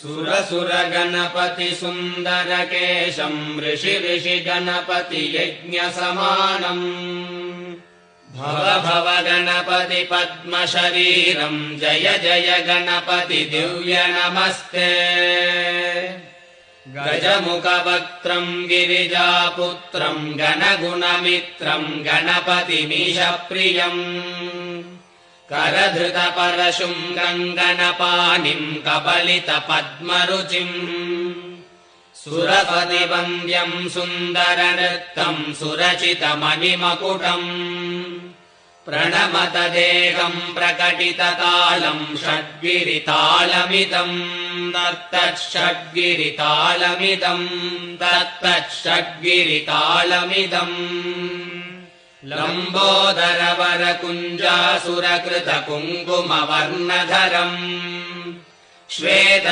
सुरसुर गणपति सुन्दरकेशम् ऋषि गणपति यज्ञसमानम् भव भव गणपति पद्मशरीरम् जय जय गणपति दिव्य नमस्ते गजमुखवक्त्रम् गिरिजापुत्रम् गणगुणमित्रम् गणपतिमीशप्रियम् करधृतपरशुम् गङ्गणपाणिम् कबलितपद्मरुचिम् सुरपतिवन्द्यम् सुन्दरनृत्तम् सुरचितमणिमकुटम् प्रणमत देहम् प्रकटिततालम् षड्गिरितालमिदम् तत्तच्छड्गिरितालमिदम् लम्बोदरवरकुञ्जासुरकृतकुङ्कुमवर्णधरम् श्वेत